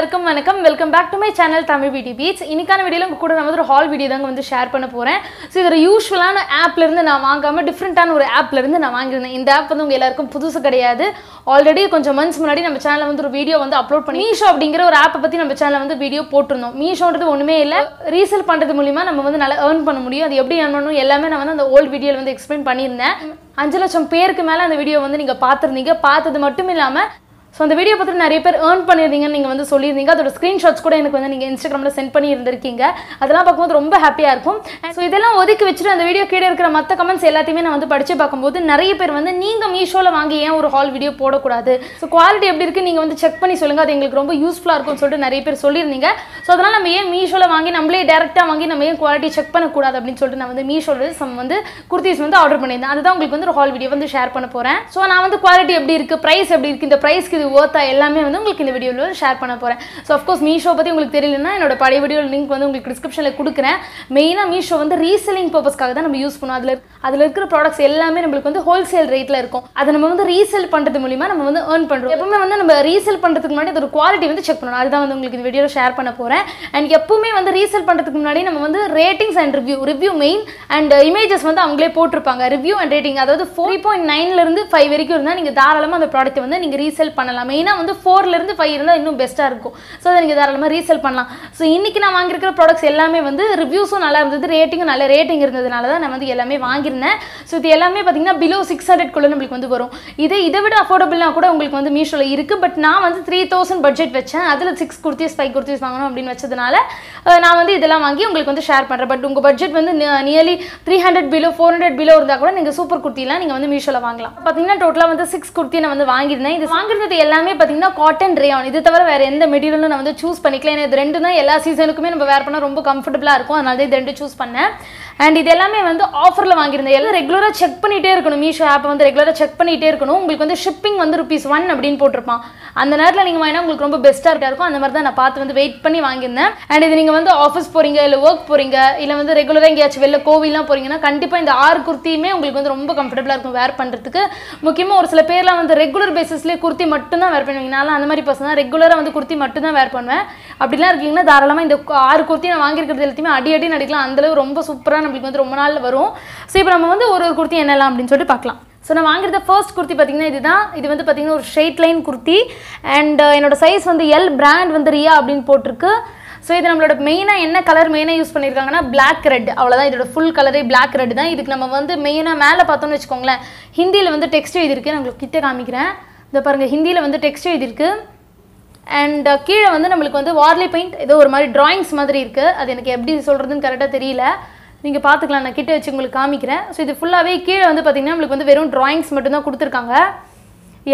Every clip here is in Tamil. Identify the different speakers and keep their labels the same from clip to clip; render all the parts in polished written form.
Speaker 1: எல்லாருக்கும் வணக்கம். Welcome back to my channel Tamil beauty beats. இன்னைக்கான வீடியோல உங்க கூட நான் ஒரு ஹால் வீடியோ தாங்க வந்து ஷேர் பண்ண போறேன். ஸோ இது ஒரு யூஸ்வலான ஆப்ல இருந்து நான் வாங்காம டிஃப்ரெண்டான ஒரு ஆப்ல இருந்து நான் வாங்கியிருந்தேன். இந்த ஆப் வந்து உங்க எல்லாருக்கும் புதுசு கிடையாது. ஆல்ரெடி கொஞ்சம் மந்த்ஸ் முன்னாடி நம்ம சேனல்ல வந்து ஒரு வீடியோ வந்து அப்லோட் பண்ணி மீஷோ அப்படிங்கிற ஒரு ஆப்பை பத்தி நம்ம சேனல்ல வந்து வீடியோ போட்டிருந்தோம். மீஷோன்றது ஒண்ணுமே இல்லை, ரீசேல் பண்றது மூலியமா நம்ம வந்து நல்லா ஏர்ன் பண்ண முடியும். அது எப்படி ஏர்ன் பண்ணணும் எல்லாமே நான் வந்து அந்த ஓல்டு வீடியோல வந்து எக்ஸ்பிளைன் பண்ணியிருந்தேன். 5 லட்சம் பேருக்கு மேல அந்த வீடியோ வந்து நீங்க பார்த்துருந்தீங்க. பார்த்தது மட்டும் இல்லாம ஸோ அந்த வீடியோ பார்த்து நிறைய பேர் ஏர்ன் பண்ணியிருந்தீங்கன்னு நீங்கள் வந்து சொல்லியிருந்தீங்க. அதோட ஸ்க்ரீன்ஷாட்ஸ் கூட எனக்கு வந்து நீங்கள் இன்ஸ்டாகிராமில் சென்ட் பண்ணி இருந்திருக்கீங்க. அதெல்லாம் பார்க்கும்போது ரொம்ப ஹாப்பியாக இருக்கும். ஸோ இதெல்லாம் ஒதுக்கி வச்சுட்டு அந்த வீடியோ கீழே இருக்கிற மற்ற கமெண்ட்ஸ் எல்லாத்தையுமே நான் வந்து படித்து பார்க்கும்போது நிறைய பேர் வந்து நீங்கள் மீஷோவில் வாங்கி ஏன் ஒரு ஹால் வீடியோ போடக்கூடாது, ஸோ குவாலிட்டி எப்படி இருக்குது நீங்கள் வந்து செக் பண்ணி சொல்லுங்கள், அது எங்களுக்கு ரொம்ப யூஸ்ஃபுல்லாக இருக்கும்னு சொல்லிட்டு நிறைய பேர் சொல்லியிருந்தீங்க. ஸோ அதனால் நம்ம ஏன் மீஷோவில் வாங்கி நம்மளே டேரெக்டாக வாங்கி நம்ம ஏன் குவாலிட்டி செக் பண்ணக்கூடாது அப்படின்னு சொல்லிட்டு நான் வந்து மீஷோவில் வந்து குர்த்திஸ் வந்து ஆர்டர் பண்ணியிருந்தேன். அதுதான் உங்களுக்கு வந்து ஒரு ஹால் வீடியோ வந்து ஷேர் பண்ண போகிறேன். ஸோ நான் வந்து குவாலிட்டி எப்படி இருக்குது, ப்ரைஸ் எப்படி இருக்குது, இந்த ப்ரைஸ்க்கு இது ஒர்த்தா எல்லாமே வந்து உங்களுக்கு இந்த வீடியோவில் ஷேர் பண்ண போகிறேன். ஸோ அஃப்கோர்ஸ் மீஷோ பற்றி உங்களுக்கு தெரியலன்னா என்னோட பழைய வீடியோ லிங்க் வந்து உங்களுக்கு டிஸ்கிரிப்ஷனில் கொடுக்குறேன். மெயினாக மீஷோ வந்து ரீசெல்லிங் பர்பஸ்க்காக தான் நம்ம யூஸ் பண்ணுவோம். அதில் இருக்கிற ப்ராடக்ட்ஸ் எல்லாமே நம்மளுக்கு வந்து ஹோல்சேல் ரேட்டில் இருக்கும். அதை நம்ம வந்து ரீசேல் பண்ணுறது மூலிமா நம்ம வந்து ஏர்ன் பண்ணுறோம். எப்பவுமே வந்து நம்ம ரீசேல் பண்ணுறதுக்கு முன்னாடி அதோட குவாலிட்டி வந்து செக் பண்ணணும். அதுதான் வந்து உங்களுக்கு இந்த வீடியோவில் ஷேர் பண்ண போகிறேன். அண்ட் எப்பவுமே வந்து ரீசேல் பண்ணுறதுக்கு முன்னாடி நம்ம வந்து ratings and review main and images வந்து அவங்களே போட்டிருப்பாங்க. ரிவ்யூ அண்ட் ரேட்டிங் அதாவது 4.9 5 வரைக்கும் இருந்தால் நீங்கள் தாராளமாக அந்த ப்ராடக்ட்டை வந்து நீங்கள் ரீசேல் பண்ணலாம். மெயினாக வந்து 4 5 இருந்தால் இன்னும் பெஸ்ட்டாக இருக்கும். ஸோ அதை நீங்கள் தாராளமாக ரீசேல் பண்ணலாம். ஸோ இன்றைக்கி நான் வாங்கியிருக்கிற ப்ராடக்ட்ஸ் எல்லாமே வந்து ரிவ்யூஸும் நல்லா இருந்தது, ரேட்டிங்கும் நல்ல ரேட்டிங் இருந்ததுனால தான் நான் வந்து எல்லாமே வாங்கியிருந்தேன். ஸோ இது எல்லாமே பார்த்தீங்கன்னா பிலோ 600 நம்மளுக்கு வந்து வரும். இதை விட அஃபோர்டபுளாக கூட உங்களுக்கு வந்து மீஷோவில் இருக்குது. பட் நான் வந்து 3000 பட்ஜெட் வச்சேன். அதில் 6 குர்த்திஸ் 5 குர்த்திஸ் வாங்கணும் அப்படின்னு வச்சதுனால நான் வந்து இதெல்லாம் வாங்கி உங்களுக்கு வந்து ஷேர் பண்ணுறேன். பட் உங்கள் பட்ஜெட் வந்து நியர்லி 300 பிலோ 400 பிலோ இருந்தால் கூட நீங்கள் சூப்பர் குர்த்திலாம் நீங்கள் வந்து மீஷோவில் வாங்கலாம். பார்த்தீங்கன்னா டோட்டலாக வந்து 6 குர்த்தி நான் வந்து வாங்கியிருந்தேன். இது வாங்குறது எல்லாமே பார்த்தீங்கன்னா காட்டன் ரேயான். இது தவிர வேறு எந்த மெட்டீரியலும் நான் வந்து சூஸ் பண்ணிக்கல. ஏன்னா இது ரெண்டு தான் எல்லா சீசனுக்குமே நம்ம வேர் பண்ணால் ரொம்ப கம்ஃபர்டபுளாக இருக்கும். அதனால தான் இது ரெண்டு சூஸ் பண்ணேன். அண்ட் இது எல்லாமே வந்து ஆஃபரில் வாங்கியிருந்தேன். எல்லாம் ரெகுலராக செக் பண்ணிகிட்டே இருக்கணும். மீஷோ ஆப்பை வந்து ரெகுலராக செக் பண்ணிகிட்டே இருக்கணும். உங்களுக்கு வந்து ஷிப்பிங் வந்து ₹1 அப்படின்னு போட்டிருப்பான். அந்த நேரத்தில் நீங்கள் வாங்கினா உங்களுக்கு ரொம்ப பெஸ்ட்டாக இருக்கும். அந்த மாதிரி தான் நான் பார்த்து வந்து வெயிட் பண்ணி வாங்கியிருந்தேன். அண்ட் இது நீங்கள் வந்து ஆஃபீஸ் போகிறீங்க, இல்லை ஒர்க் போகிறீங்க, இல்லை வந்து ரெகுலராக எங்கேயாச்சும் வெளில கோவிலாம் போகிறீங்கன்னா கண்டிப்பாக இந்த 6 குர்த்தியுமே உங்களுக்கு வந்து ரொம்ப கம்ஃபர்டபுளாக இருக்கும் வேர் பண்ணுறதுக்கு. முக்கியமாக ஒரு சில பேர்லாம் வந்து ரெகுலர் பேசிஸ்லேயே குர்த்தி மட்டும் தான் வேர் பண்ணுவீங்க. நான் அந்த மாதிரி பர்சன் தான் ரெகுலராக வந்து குர்த்தி மட்டும் தான் வேர் பண்ணுவேன். அப்படிலாம் இருக்கீங்கன்னா தாராளமாக இந்த 6 குர்த்தி நான் வாங்கியிருக்கிறது எல்லாத்தையுமே அடி நடிக்கலாம். அந்தளவு ரொம்ப சூப்பராக நம்மளுக்கு வந்து ரொம்ப நாள் வரும். ஸோ இப்போ நம்ம வந்து ஒரு குர்த்தி என்னலாம் அப்படின்னு சொல்லிட்டு பார்க்கலாம். ஸோ நான் வாங்குறது ஃபர்ஸ்ட் குர்த்தி பார்த்தீங்கன்னா இதுதான். இது வந்து பார்த்தீங்கன்னா ஒரு ஸ்ட்ரெயிட் லைன் குர்த்தி. அண்ட் என்னோட சைஸ் வந்து எல், பிராண்ட் வந்து ரியா அப்படின்னு போட்டிருக்கு. ஸோ இது நம்மளோட மெயினாக என்ன கலர் மெயினாக யூஸ் பண்ணியிருக்காங்கன்னா பிளாக் ரெட், அவ்வளோதான். இதோட ஃபுல் கலரே பிளாக் ரெட் தான். இதுக்கு நம்ம வந்து மெயினாக மேலே பார்த்தோம்னு வச்சுக்கோங்களேன், ஹிந்தியில் வந்து டெக்ஸ்ட் எழுதியிருக்கு. நான் உங்களுக்கு கிட்ட காமிக்கிறேன். இதை பாருங்கள், ஹிந்தியில் வந்து டெக்ஸ்ட் எழுதியிருக்கு. அண்ட் கீழே வந்து நம்மளுக்கு வந்து வார்லி பெயிண்ட் ஏதோ ஒரு மாதிரி ட்ராயிங்ஸ் மாதிரி இருக்குது. அது எனக்கு எப்படி சொல்கிறதுன்னு கரெக்டாக தெரியல, நீங்கள் பார்த்துக்கலாம். நான் கிட்ட வச்சு உங்களுக்கு காமிக்கிறேன். ஸோ இது ஃபுல்லாகவே கீழே வந்து பார்த்திங்கன்னா நம்மளுக்கு வந்து வெறும் ட்ராயிங்ஸ் மட்டும்தான் கொடுத்துருக்காங்க.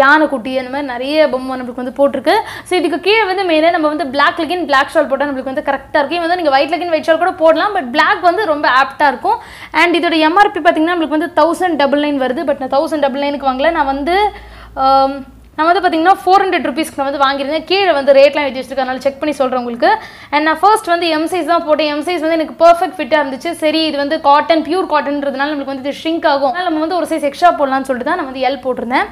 Speaker 1: யானை குட்டி அந்த மாதிரி நிறைய பொம்மை நம்மளுக்கு வந்து போட்டிருக்கு. ஸோ இதுக்கு கீழே வந்து மெயினாக நம்ம வந்து பிளாக் லெகின் பிளாக் ஷால் போட்டால் நம்மளுக்கு வந்து கரெக்டாக இருக்கும். வந்து நீங்கள் ஒயிட் லெகின் ஒயிட் ஷால் கூட போடலாம், பட் பிளாக் வந்து ரொம்ப ஆப்டாக இருக்கும். அண்ட் இதோட எம்ஆர்பி பார்த்திங்கன்னா நம்மளுக்கு வந்து 1099 வருது. பட் நான் 1099க்கு வாங்கல. நான் வந்து பார்த்தீங்கன்னா ₹400 நான் வந்து வாங்கியிருந்தேன். கீழே வந்து ரேட்லாம் எழுதி வச்சிருக்கேன், அதனால செக் பண்ணி சொல்கிறேன் உங்களுக்கு. அண்ட் நான் ஃபர்ஸ்ட் வந்து எம் சைஸ் தான் போட்டேன். எம் சைஸ் வந்து எனக்கு பர்ஃபெக்ட் ஃபிட்டாக இருந்துச்சு. சரி இது வந்து காட்டன் பியூர் காட்டன்றதுனால நம்மளுக்கு வந்து இது ஷ்ரிங்க் ஆகும், அதனால் நம்ம வந்து ஒரு சைஸ் எக்ஸ்ட்ரா போடலாம்னு சொல்லிட்டு தான் நான் வந்து எல் போட்டிருந்தேன்.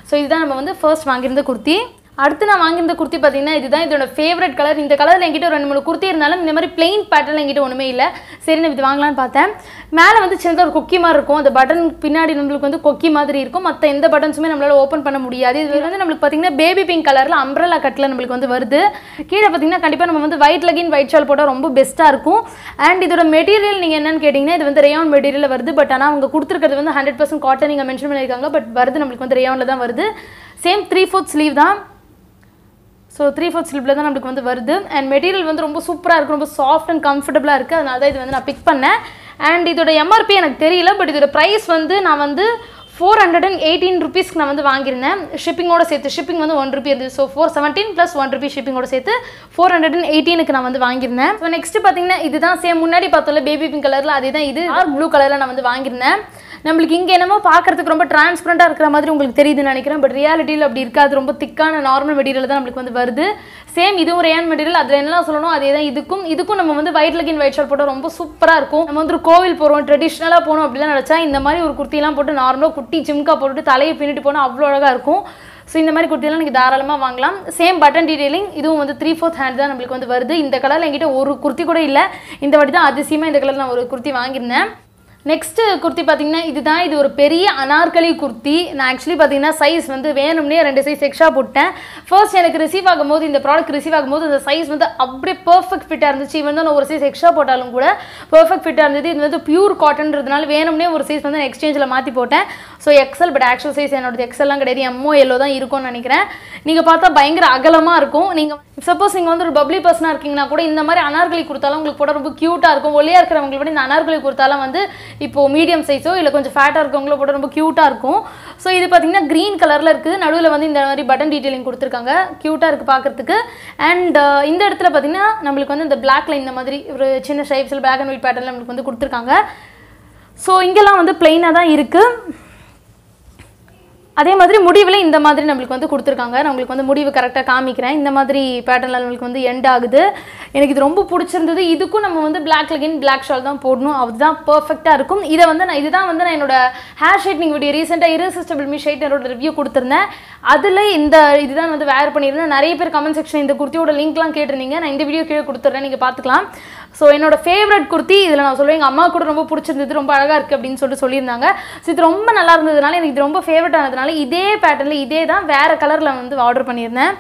Speaker 1: ஸோ இதுதான் நம்ம வந்து ஃபர்ஸ்ட் வாங்கியிருந்த குர்த்தி. அடுத்து நான் வாங்கியிருந்த குர்த்தி பார்த்தீங்கன்னா இதுதான். இதோட ஃபேவரட் கலர். இந்த கலரில் என்கிட்ட ஒரு 2-3 குர்த்தி இருந்தாலும் இந்த மாதிரி பிளெயின் பேட்டர்ன் என்கிட்ட ஒன்றுமே இல்லை. சரி நான் இது வாங்கலான்னு பார்த்தேன். மேலே வந்து சின்னதாக ஒரு கொக்கி மாதிரி இருக்கும். அந்த பட்டன் பின்னாடி நம்மளுக்கு வந்து கொக்கி மாதிரி இருக்கும். மற்ற எந்த பட்டன்ஸுமே நம்மளால் ஓப்பன் பண்ண முடியாது. இது வந்து நம்மளுக்கு பார்த்தீங்கன்னா பேபி பிங்க் கலரில் அம்ப்ரெல்லா கட்டில் நம்மளுக்கு வந்து வருது. கீழே பார்த்தீங்கன்னா கண்டிப்பாக நம்ம வந்து ஒயிட் லெகின் ஒயிட் ஷால் போட்டால் ரொம்ப பெஸ்ட்டாக இருக்கும். அண்ட் இதோட மெட்டீரியல் நீங்கள் என்னன்னு கேட்டிங்கன்னா இது வந்து ரேயான் மெட்டீரியல் வருது. பட் ஆனால் அவங்க கொடுத்துருக்கிறது வந்து 100% காட்டன் நீங்கள் மென்ஷன் பண்ணியிருக்காங்க. பட் வருது நம்மளுக்கு வந்து ரேயானில் தான் வருது. சேம் 3/4 ஸ்லீவ் தான். ஸோ 3/4 ஸ்லீவில் தான் நம்மளுக்கு வந்து வருது. அண்ட் மெட்டீரியல் வந்து ரொம்ப சூப்பராக இருக்குது, ரொம்ப சாஃப்ட் அண்ட் கம்ஃபர்டபுளாக இருக்குது. அதனால தான் இது வந்து நான் பிக் பண்ணேன். அண்ட் இதோட எம்ஆர்பி எனக்கு தெரியல, பட் இதோட ப்ரைஸ் வந்து நான் வந்து ₹418 நான் வந்து வாங்கியிருந்தேன். ஷிப்பிங்கோட சேர்த்து ஷிப்பிங் வந்து ₹1 இருந்துச்சு. ஸோ 417 + ₹1 ஷிப்பிங்கோட சேர்த்து 418 நான் வந்து வாங்கியிருந்தேன். ஸோ நெக்ஸ்ட் பார்த்தீங்கன்னா இதுதான் சேம் முன்னாடி பார்த்தோம்ல பேபி பிங்க் கலரில், அதே தான் இது டார்க் ப்ளூ கலரில் நான் வந்து வாங்கியிருந்தேன். நம்மளுக்கு இங்கே என்னமோ பார்க்குறதுக்கு ரொம்ப டிரான்ஸ்பரண்டாக இருக்கிற மாதிரி உங்களுக்கு தெரியுதுன்னு நினைக்கிறேன். பட் ரியாலிட்டியில் அப்படி இருக்காது. ரொம்ப திக்கான நார்மல் மெட்டீரியல் தான் நம்மளுக்கு வந்து வருது. சேம் இதுவும் ரேயான் மெட்டீரியல். அதில் என்னெல்லாம் சொல்லணும் அதே தான் இதுக்கும் நம்ம வந்து ஒயிட் லெகின் ஒயிட் ஷால் போட்டால் ரொம்ப சூப்பராக இருக்கும். நம்ம வந்து கோவில் போகிறோம், ட்ரெடிஷ்னலாக போகணும் அப்படிலாம் நினச்சா இந்த மாதிரி ஒரு குர்த்திலாம் போட்டு நார்மலாக குட்டி ஜிம்கா போட்டுட்டு தலையை பின்னிட்டு போனால் அவ்வளோ அழகாக இருக்கும். ஸோ இந்த மாதிரி குர்த்தியெல்லாம் நீங்கள் தாராளமாக வாங்கலாம். சேம் பட்டன் டீடைலிங், இதுவும் வந்து 3/4 ஹேண்ட் தான் நம்மளுக்கு வந்து வருது. இந்த கலரில் என்கிட்ட ஒரு குர்த்தி கூட இல்லை. இந்த வாட்டி தான் அதிசயமாக இந்த கலரில் நான் ஒரு குர்த்தி வாங்கியிருந்தேன். நெக்ஸ்ட்டு குர்த்தி பார்த்தீங்கன்னா இது ஒரு பெரிய அனார்கலி குர்த்தி. நான் ஆக்சுவலி பார்த்தீங்கன்னா சைஸ் வந்து வேணும்னே 2 சைஸ் எக்ஸ்ட்ரா போட்டேன். ஃபர்ஸ்ட் எனக்கு ரிசீவ் ஆகும்போது, இந்த ப்ராடக்ட் ரிசீவ் ஆகும்போது அந்த சைஸ் வந்து அப்படியே பர்ஃபெக்ட் ஃபிட்டாக இருந்துச்சு. இவன் தான் நான் ஒரு சைஸ் எக்ஸ்ட்ரா போட்டாலும் கூட பர்ஃபெக்ட் ஃபிட்டாக இருந்தது. இது வந்து பியூர் காட்டன்றதுனால வேணும்னே ஒரு சைஸ் வந்து நான் எக்ஸ்சேஞ்சில் மாற்றி போட்டேன். So XL, but actual size என்னோட எக்ஸல்லாம் கிடையாது, எம்மோ எல்லோ தான் இருக்கும்னு நினைக்கிறேன். நீங்கள் பார்த்தா பயங்கர அகலமாக இருக்கும். நீங்கள் சப்போஸ் நீங்கள் வந்து ஒரு பப்ளி பர்சனாக இருக்கீங்கன்னா கூட இந்த மாதிரி அனார்கலி கொடுத்தாலும் உங்களுக்கு போட ரொம்ப க்யூட்டாக இருக்கும். ஒல்லியாக இருக்கிறவங்களை விட இந்த அனார்கலி கொடுத்தாலும் வந்து இப்போது மீடியம் சைஸோ இல்லை கொஞ்சம் ஃபேட்டாக இருக்கவங்களோ போட ரொம்ப க்யூட்டாக இருக்கும். ஸோ இது பார்த்தீங்கன்னா க்ரீன் கலரில் இருக்குது. நடுவில் வந்து இந்த மாதிரி பட்டன் டீட்டெயிலிங் கொடுத்துருக்காங்க. க்யூட்டாக இருக்குது பார்க்குறதுக்கு. அண்ட் இந்த இடத்துல பார்த்தீங்கன்னா நம்மளுக்கு வந்து இந்த பிளாக்ல இந்த மாதிரி ஒரு சின்ன ஷேப்ஸில் பிளாக் அண்ட் ஒயிட் பேட்டர்னில் நம்மளுக்கு வந்து கொடுத்துருக்காங்க. ஸோ இங்கெல்லாம் வந்து பிளெயினாக தான் இருக்குது. அதே மாதிரி முடிவில் இந்த மாதிரி நம்மளுக்கு வந்து கொடுத்துருக்காங்க. நான் உங்களுக்கு வந்து முடிவு கரெக்டாக காமிக்கிறேன். இந்த மாதிரி பேட்டர்னில் நம்மளுக்கு வந்து எண்ட் ஆகுது. எனக்கு இது ரொம்ப பிடிச்சிருந்தது. இதுக்கும் நம்ம வந்து பிளாக் லெகின் பிளாக் ஷால் தான் போடணும், அதுதான் பர்ஃபெக்டாக இருக்கும். இதுதான் வந்து நான் என்னோட ஹேர் ஷைட்னிங் வீடியோ ரீசெண்டாக இரசிஸ்டபிள் மீ ஷைட் என்னோட ரிவ்யூ கொடுத்துருந்தேன். அதில் இதுதான் வந்து வேர் பண்ணியிருந்தேன். நிறைய பேர் கமெண்ட் செக்ஷன் இந்த குர்த்தியோட லிங்க்லாம் கேட்டிருந்தீங்க. நான் இந்த வீடியோ கீழே கொடுத்துட்றேன், நீங்கள் பார்த்துக்கலாம். ஸோ என்னோட ஃபேவரட் குர்த்தி இதில் நான் சொல்லுவேன். எங்கள் அம்மா கூட ரொம்ப பிடிச்சிருந்தது, ரொம்ப அழகாக இருக்குது அப்படின்னு சொல்லியிருந்தாங்க. ஸோ இது ரொம்ப நல்லா இருந்ததுனால எனக்கு இது ரொம்ப ஃபேவரட் ஆனதுனால இதே பேட்டர்னில் இதே தான் வேறு கலரில் வந்து ஆர்டர் பண்ணியிருந்தேன்.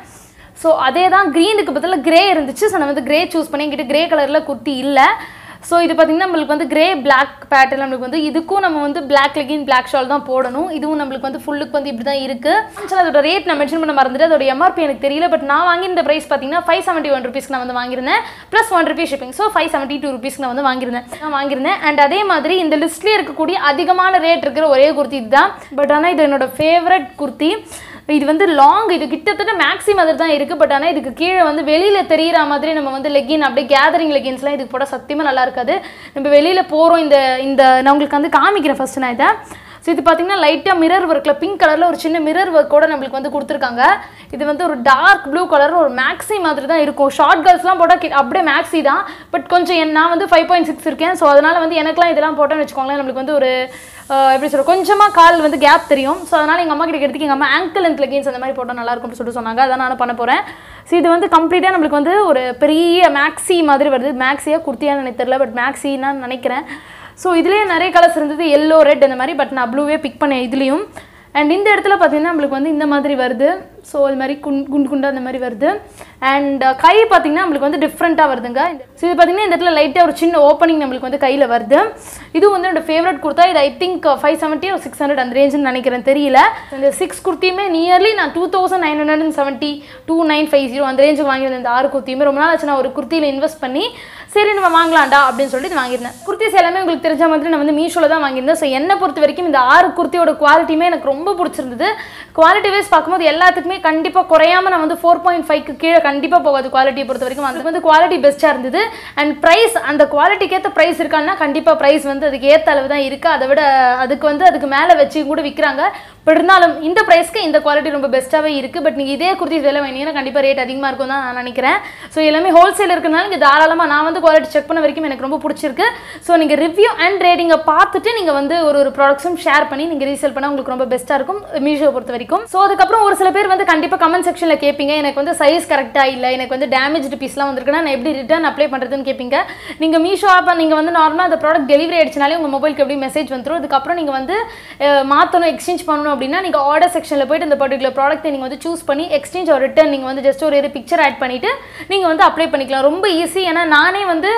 Speaker 1: ஸோ அதே தான் க்ரீனுக்கு பதிலாக கிரே இருந்துச்சு. ஸோ நான் வந்து கிரே சூஸ் பண்ணி என்கிட்ட கிரே கலரில் குர்த்தி இல்லை. ஸோ இது பார்த்திங்கன்னா நம்மளுக்கு வந்து கிரே பிளாக் பேட்டர்ன் நம்மளுக்கு வந்து இதுக்கும் நம்ம வந்து பிளாக் லெகின் பிளாக் ஷால் தான் போடணும். இதுவும் நம்மளுக்கு வந்து ஃபுல்லுக்கு வந்து இப்படி தான் இருக்குது. அதோட ரேட் நான் மென்ஷன் பண்ண மறந்துட்டு அதோட எம்ஆர்பி எனக்கு தெரியல. பட் நான் வாங்கியிருந்த ப்ரைஸ் பார்த்தீங்கன்னா 571 ருபீஸ்க்கு நான் வந்து வாங்கியிருந்தேன். Plus 1 rupees shipping. ஸோ 572 ருபீஸ்க்கு நான் வந்து வாங்கியிருந்தேன். அண்ட் அதே மாதிரி இந்த லிஸ்ட்லேயே இருக்கக்கூடிய அதிகமான ரேட் இருக்கிற ஒரே குர்த்தி இதுதான். பட் ஆனால் இது என்னோட ஃபேவரட் குர்த்தி. இது வந்து லாங், இது கிட்டத்தட்ட மேக்ஸி மாதிரி தான் இருக்குது. பட் ஆனால் இதுக்கு கீழே வந்து வெளியில் தெரிகிற மாதிரி நம்ம வந்து லெகின் அப்படியே கேதரிங் லெகின்ஸ்லாம் இதுக்கு போட சத்தியமாக நல்லா இருக்காது. நம்ம வெளியில் போகிறோம். இந்த நான் உங்களுக்கு வந்து காமிக்கிறேன் ஃபஸ்ட்டு நான் இதை. ஸோ இது பார்த்தீங்கன்னா லைட்டாக மிரர் ஒர்க்கில் பிங்க் கலரில் ஒரு சின்ன மிரர் ஒர்க்கோட நம்மளுக்கு வந்து கொடுத்துருக்காங்க. இது வந்து ஒரு டார்க் ப்ளூ கலர் ஒரு மேக்ஸி மாதிரி தான் இருக்கும். ஷார்ட் கேர்ள்ஸ்லாம் போட்டால் அப்படியே மேக்ஸி தான். பட் கொஞ்சம் நான் வந்து 5.6 இருக்கேன். ஸோ அதனால் வந்து எனக்குலாம் இதெல்லாம் போட்டோன்னு வச்சுக்கோங்களேன், நம்மளுக்கு வந்து ஒரு எப்படி சொல்கிறோம், கொஞ்சமாக கால் வந்து கேப் தெரியும். ஸோ அதனால் எங்கள் அம்மா கிட்ட எடுத்துக்கு எங்கள் அம்மா ஆங்கிள் லென்த் லெகின்ஸ் அந்த மாதிரி போட்டால் நல்லாயிருக்கும்னு சொல்லிட்டு சொன்னாங்க. அதான் நான் பண்ண போகிறேன். ஸோ இது வந்து கம்ப்ளீட்டாக நம்மளுக்கு வந்து ஒரு பெரிய மேக்ஸி மாதிரி வருது. மேக்ஸியாக குர்த்தியான்னு எனக்கு தெரியல, பட் மேக்ஸின்னு நினைக்கிறேன். ஸோ இதுலேயே நிறைய கலர்ஸ் இருந்தது, எல்லோ ரெட் அந்த மாதிரி. பட் நான் ப்ளூவே பிக் பண்ணேன் இதுலேயும். அண்ட் இந்த இடத்துல பார்த்தீங்கன்னா நம்மளுக்கு வந்து இந்த மாதிரி வருது. ஸோ இது மாதிரி குண்டு குண்டாக அந்த மாதிரி வருது. அண்ட் கை பார்த்தீங்கன்னா நம்மளுக்கு வந்து டிஃப்ரெண்ட்டாக வருதுங்க. ஸோ இது பார்த்தீங்கன்னா இந்த இடத்துல லைட்டாக ஒரு சின்ன ஓப்பனிங் நம்மளுக்கு வந்து கையில் வருது. இதுவும் வந்து என்னோட ஃபேவரட் குர்த்தா. இது ஐ திங்க் 570 or 600 அந்த ரேஞ்சுன்னு நினைக்கிறேன், தெரியல. இந்த 6 குர்த்தியுமே நியர்லி நான் 2970 2950 அந்த ரேஞ்சுக்கு வாங்கியிருந்தேன். இந்த 6 குர்த்தியுமே ரொம்ப நாள் ஆச்சு நான் ஒரு குர்த்தியில் இன்வெஸ்ட் பண்ணி சரி நம்ம வாங்கலாம்டா அப்படின்னு சொல்லிட்டு வாங்கியிருந்தேன். குர்த்திஸ் எல்லாமே உங்களுக்கு தெரிஞ்ச மாதிரி நான் வந்து மீஷோவில் தான் வாங்கியிருந்தேன். ஸோ என்னை பொறுத்த வரைக்கும் இந்த 6 குர்த்தியோட குவாலிட்டியுமே எனக்கு ரொம்ப பிடிச்சிருந்தது. குவாலிட்டி வைஸ் பார்க்கும்போது எல்லாத்துக்குமே கண்டிப்பாக குறையாமல் நான் வந்து 4.5க்கு கீழே கண்டிப்பாக போகாது குவாலிட்டியை பொறுத்த வரைக்கும். அதுக்கு வந்து குவாலிட்டி பெஸ்ட்டாக இருந்தது. அண்ட் ப்ரைஸ், அந்த குவாலிட்டிக்கு ஏற்ற ப்ரைஸ் இருக்கான்னா கண்டிப்பாக ப்ரைஸ் வந்து அதுக்கு ஏற்ற அளவு தான் இருக்குது. அதை விட அதுக்கு மேலே வச்சு கூட விற்கிறாங்க. பட் இருந்தாலும் இந்த ப்ரைஸ்க்கு இந்த குவாலிட்டி ரொம்ப பெஸ்ட்டாகவே இருக்குது. பட் நீங்கள் இதே குர்த்தி வேலை வாங்கினீங்கன்னா கண்டிப்பாக ரேட் அதிகமாக இருக்கும் தான் நான் நினைக்கிறேன். ஸோ எல்லாமே ஹோல்சேல் இருக்கிறனால இங்கே தாராளமாக நான் வந்து குவாலிட்டி செக் பண்ண வரைக்கும் எனக்கு ரொம்ப பிடிச்சிருக்கு. ஸோ நீங்கள் ரிவ்யூ அண்ட் ரேட்டிங்கை பார்த்துட்டு நீங்கள் வந்து ஒரு ப்ராடக்ட்ஸும் ஷேர் பண்ணி நீங்கள் ரீசேல் பண்ணால் உங்களுக்கு ரொம்ப பெஸ்ட்டாக இருக்கும் மீஷோ பொறுத்த வரைக்கும். ஸோ அதுக்கப்புறம் ஒரு சில பேர் வந்து கண்டிப்பாக கமெண்ட் செக்ஷனில் கேட்பீங்க, எனக்கு வந்து சைஸ் கரெக்டாக இல்லை, எனக்கு வந்து டேமேஜ்டு பீஸ்லாம் வந்துருக்குன்னா நான் எப்படி ரிட்டர்ன் அப்ளை பண்ணுறதுன்னு கேட்பீங்க. நீங்கள் மீஷோ ஆப்பை நீங்கள் வந்து நார்மலாக அந்த ப்ராடக்ட் டெலிவரி ஆயிடுச்சுனாலே உங்கள் மொபைலுக்கு எப்படி மெசேஜ் வந்துடும். அதுக்கப்புறம் நீங்கள் வந்து மாற்றணும், எக்ஸ்சேஞ்ச் பண்ணணும் அப்படின்னா நீங்கள் ஆர்டர் செக்ஷனில் போய்ட்டு இந்த பர்டிகுலர் ப்ராடக்ட்டை நீங்கள் வந்து சூஸ் பண்ணி எக்ஸ்சேஞ்ச் ஒரு ரிட்டர்ன் நீங்கள் வந்து ஜஸ்ட் ஒரு பிக்சர் ஆட் பண்ணிவிட்டு நீங்கள் வந்து அப்ளை பண்ணிக்கலாம். ரொம்ப ஈஸி. ஏன்னா நானே வந்து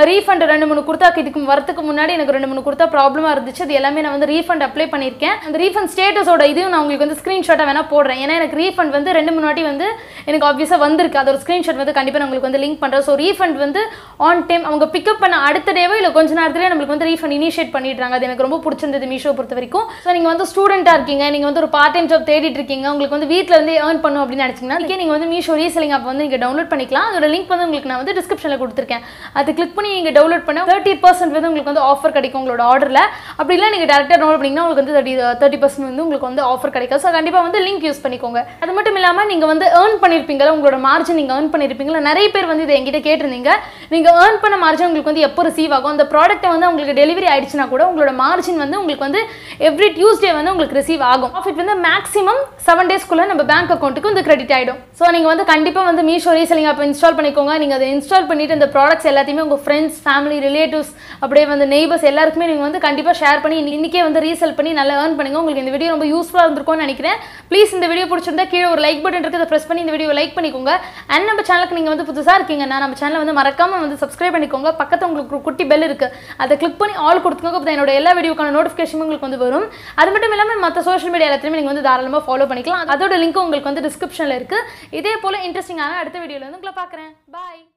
Speaker 1: ரீஃபண்ட் 2-3 குர்த்தாக்கு இதுக்கு வரத்துக்கு முன்னாடி எனக்கு 2-3 குர்த்தா ப்ராப்ளமாக இருந்துச்சு. அது எல்லாமே நான் வந்து ரீஃபண்ட் அப்ளை பண்ணியிருக்கேன். அந்த ரீஃபண்ட் ஸ்டேட்டஸோட இதையும் நான் உங்களுக்கு வந்து ஸ்க்ரீன்ஷாட்டாக வேணால் போடுறேன். ஏன்னா எனக்கு ரீஃபண்ட் வந்து 2-3 வாட்டி வந்து எனக்கு ஆப்வியஸாக வந்திருக்கு. அது ஒரு ஸ்க்ரீன்ஷாட் வந்து கண்டிப்பாக நான் உங்களுக்கு வந்து லிங்க் பண்ணுறேன். ஸோ ரீஃபண்ட் வந்து ஆன் டைம் அவங்க பிக்கப் பண்ண அடுத்த டேவோ இல்லை கொஞ்ச நேரத்திலே நம்மளுக்கு வந்து ரீஃபண்ட் இனிஷியேட் பண்ணிடுறாங்க. அது எனக்கு ரொம்ப பிடிச்சிருந்தது மீஷோ பொறுத்த வரைக்கும். ஸோ நீங்கள் வந்து ஸ்டூடெண்ட்டாக இருக்கீங்க, நீங்கள் வந்து ஒரு பார்ட் டைம் ஜாப் தேடிட்டு இருக்கீங்க, உங்களுக்கு வந்து வீட்டில் இருந்து ஏர்ன் பண்ணும் அப்படின்னு நினச்சிங்கன்னா நீங்கள் வந்து மீஷோ ரீசெல்லிங் ஆப் வந்து நீங்கள் டவுன்லோட் பண்ணிக்கலாம். அதோட லிங்க் வந்து உங்களுக்கு நான் வந்து டிஸ்கிரிப்ஷனில் கொடுத்துருக்கேன். அது கிளிக் பண்ணி நீங்கள் டவுன்லோட் பண்ண 30% வந்து உங்களுக்கு வந்து ஆஃபர் கிடைக்கும் உங்களோட ஆர்டரில். அப்படி இல்லை நீங்கள் டேரெக்டாக டவுன்லோட் பண்ணிங்கன்னா உங்களுக்கு வந்து 30% வந்து உங்களுக்கு வந்து ஆஃபர் கிடைக்கும். ஸோ கண்டிப்பாக வந்து லிங்க் யூஸ் பண்ணிக்கோங்க. அது மட்டும் இல்லாமல் நீங்கள் வந்து ஏர்ன் பண்ணியிருப்பீங்களா, உங்களோட மார்ஜின் நீங்கள் ஏர்ன் பண்ணியிருப்பீங்களா. நிறைய பேர் வந்து இதை என்கிட்ட கேட்டிருந்தீங்க. நீங்கள் ஏர்ன் பண்ண மார்ஜின் உங்களுக்கு வந்து எப்போ ரிசீவ் ஆகும், அந்த ப்ராடக்ட்டை வந்து உங்களுக்கு டெலிவரி ஆயிடுச்சுன்னா கூட உங்களோட மார்ஜின் வந்து உங்களுக்கு வந்து எவ்ரி டியூஸ்டே வந்து உங்களுக்கு ரிசீவ் ஆகும். ப்ராஃபிட் வந்து மேக்ஸிமம் 7 டேஸ்க்குள்ள நம்ம பேங்க் அக்கௌண்ட்டுக்கு வந்து கிரெடிட் ஆயிடும். ஸோ நீங்கள் வந்து கண்டிப்பாக வந்து மீஷோ ரீசெல்லிங் ஆப் இன்ஸ்டால் பண்ணிக்கோங்க. நீங்கள் அதை இன்ஸ்டால் பண்ணிட்டு இந்த ப்ராடக்ட்ஸ் எல்லாத்தையுமே உங்கள் ஃப்ரெண்ட்ஸ், ஃபேமிலி, ரிலேட்டிவ்ஸ், அப்படியே வந்து நெய்பர்ஸ் எல்லாருக்குமே நீங்கள் வந்து கண்டிப்பாக ஷேர் பண்ணி இன்றைக்கே வந்து ரீசெல் பண்ணி நல்லா ஏர்ன் பண்ணுங்க. உங்களுக்கு இந்த வீடியோ ரொம்ப யூஸ்ஃபுல்லாக இருந்திருக்கும்னு நினைக்கிறேன். ப்ளீஸ் இந்த வீடியோ பிடிச்சிருந்தா கீழே ஒரு லைக் பட்டன் இருக்குது, அதை ப்ரெஸ் பண்ணி இந்த வீடியோ லைக் பண்ணிக்கோங்க. அண்ட் நம்ம சேனலுக்கு நீங்கள் வந்து புதுசாக இருக்கீங்கன்னா நம்ம சேனலை வந்து மறக்காமல் வந்து சப்ஸ்கிரைப் பண்ணிக்கோங்க. பக்கத்தில் உங்களுக்கு ஒரு குட்டி பெல் இருக்குது, அதை கிளிக் பண்ணி ஆல் கொடுத்துக்கோங்க. அப்போ என்னோட எல்லா வீடியோக்கான நோட்டிஃபிகேஷன் உங்களுக்கு வந்து வரும். அது மட்டும் இல்லாமல் மற்ற சோஷியல் மீடியா எல்லாத்தையுமே நீங்கள் வந்து தாராளமாக ஃபாலோ பண்ணிக்கலாம். அதோட லிங்க் உங்களுக்கு வந்து டிஸ்கிரிப்ஷனில் இருக்குது. இதே போல் இன்ட்ரெஸ்டிங்கான அடுத்த வீடியோவில் வந்து உங்களை பார்க்குறேன். பாய்.